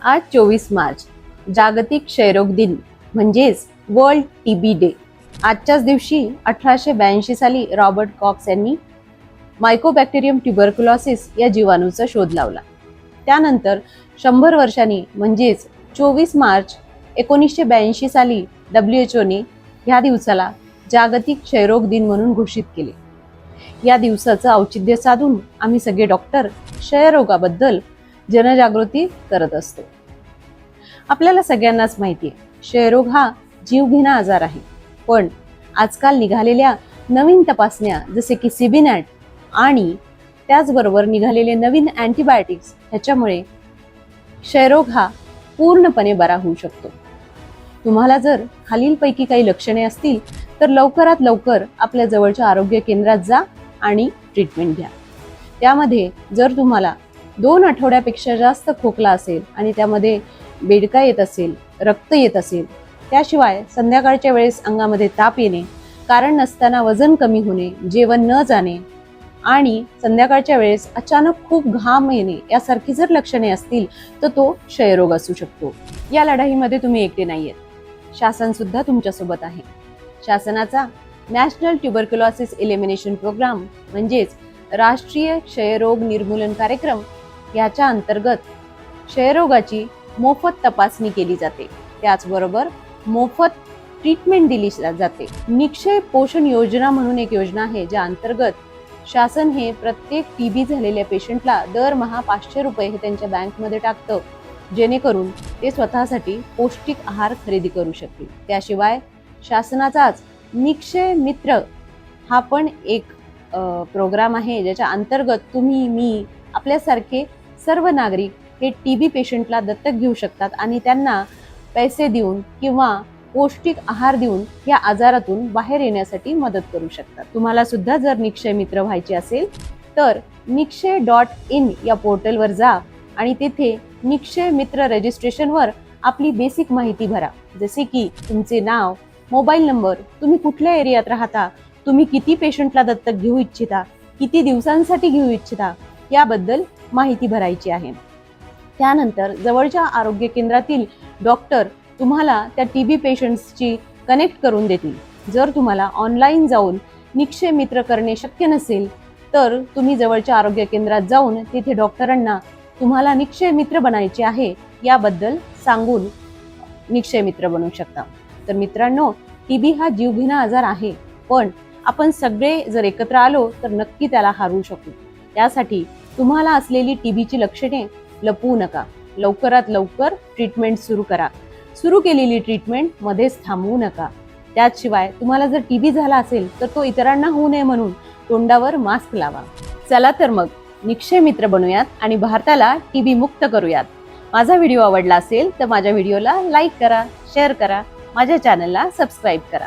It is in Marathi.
आज 24 मार्च जागतिक क्षयरोग दिन म्हणजेच वर्ल्ड टीबी डे। आजच्याच दिवशी 1882 साली रॉबर्ट कॉक्स यांनी मायकोबॅक्टेरियम ट्युबरक्युलोसिस या जीवाणूचा शोध लावला। त्यानंतर 100 वर्षांनी म्हणजेच 24 मार्च 1982 साली WHO ने ह्या दिवसाला जागतिक क्षयरोग दिन म्हणून घोषित केले। या दिवसाचं औचित्य साधून आम्ही सगळे डॉक्टर क्षयरोगाबद्दल जनजागृती करत असतो। आपल्याला सगळ्यांनाच माहिती आहे, क्षयरोग हा जीवघेणा आजार आहे। पण आजकाल निघालेल्या नवीन तपासण्या जसे की सीबीनॅट आणि त्याचबरोबर निघालेले नवीन अँटीबायोटिक्स ह्याच्यामुळे क्षयरोग हा पूर्णपणे बरा होऊ शकतो। तुम्हाला जर खालीलपैकी काही लक्षणे असतील तर लवकरात लवकर आपल्या जवळच्या आरोग्य केंद्रात जा आणि ट्रीटमेंट घ्या। त्यामध्ये जर तुम्हाला 2 आठवड्यापेक्षा जास्त खोकला असेल आणि त्यामध्ये बेडका येत असेल, रक्त येत असेल, त्याशिवाय संध्याकाळच्या वेळेस अंगामध्ये ताप येणे, कारण नसताना वजन कमी होणे, जेवण न जाणे आणि संध्याकाळच्या वेळेस अचानक खूप घाम येणे यासारखी जर लक्षणे असतील तर तो क्षयरोग असू शकतो। या लढाईमध्ये तुम्ही एकटे नाहीयेत, शासन सुद्धा तुमच्यासोबत आहे। शासनाचा नॅशनल ट्युबरक्युलोसिस एलिमिनेशन प्रोग्राम म्हणजेच राष्ट्रीय क्षयरोग निर्मूलन कार्यक्रम याच्या अंतर्गत क्षयरोगाची मोफत तपासणी केली जाते। त्याचबरोबर मोफत ट्रीटमेंट दिली जाते। निक्षय पोषण योजना म्हणून एक योजना आहे, ज्या अंतर्गत शासन हे प्रत्येक टीबी झालेल्या पेशंटला दरमहा 500 रुपये हे त्यांच्या बँकमध्ये टाकतं, जेणेकरून ते स्वतःसाठी पौष्टिक आहार खरेदी करू शकतील। त्याशिवाय शासनाचाच निक्षय मित्र हा पण एक प्रोग्राम आहे, ज्याच्या अंतर्गत तुम्ही, मी, आपल्यासारखे सर्व नागरिक हे टीबी पेशंटला दत्तक घेऊ शकतात आणि त्यांना पैसे देऊन किंवा पौष्टिक आहार देऊन या आजारातून बाहेर येण्यासाठी मदत करू शकतात। तुम्हाला सुद्धा जर निक्षय मित्र व्हायचे असेल तर nikshay.in या पोर्टलवर जा आणि तेथे निक्षय मित्र रजिस्ट्रेशनवर आपली बेसिक माहिती भरा, जसे की तुमचे नाव, मोबाईल नंबर, तुम्ही कुठल्या एरियात राहता, तुम्ही किती पेशंटला दत्तक घेऊ इच्छिता, किती दिवसांसाठी घेऊ इच्छिता याबद्दल माहिती भरायची आहे। त्यानंतर जवळच्या आरोग्य केंद्रातील डॉक्टर तुम्हाला त्या टीबी पेशंट्सची कनेक्ट करून देतील। जर तुम्हाला ऑनलाईन जाऊन निक्षय मित्र करणे शक्य नसेल तर तुम्ही जवळच्या आरोग्य केंद्रात जाऊन तिथे डॉक्टरांना तुम्हाला निक्षय मित्र बनायचे आहे याबद्दल सांगून निक्षय मित्र बनू शकता। तर मित्रांनो, टीबी हा जीवघेणा आजार आहे, पण आपण सगळे जर एकत्र आलो तर नक्की त्याला हरवू शकू। त्यासाठी तुम्हाला असलेली टीबीची लक्षणे लपवू नका, लवकरात लवकर ट्रीटमेंट सुरू करा। सुरू केलेली ट्रीटमेंट मध्येच थांबवू नका। त्याशिवाय तुम्हाला जर टीबी झाला असेल तर तो इतरांना होऊ नये म्हणून तोंडावर मास्क लावा। चला तर मग निक्षय मित्र बनूयात आणि भारताला टीबी मुक्त करूयात। माझा व्हिडिओ आवडला असेल तर माझ्या व्हिडिओला लाईक करा, शेअर करा, माझ्या चॅनलला सबस्क्राईब करा।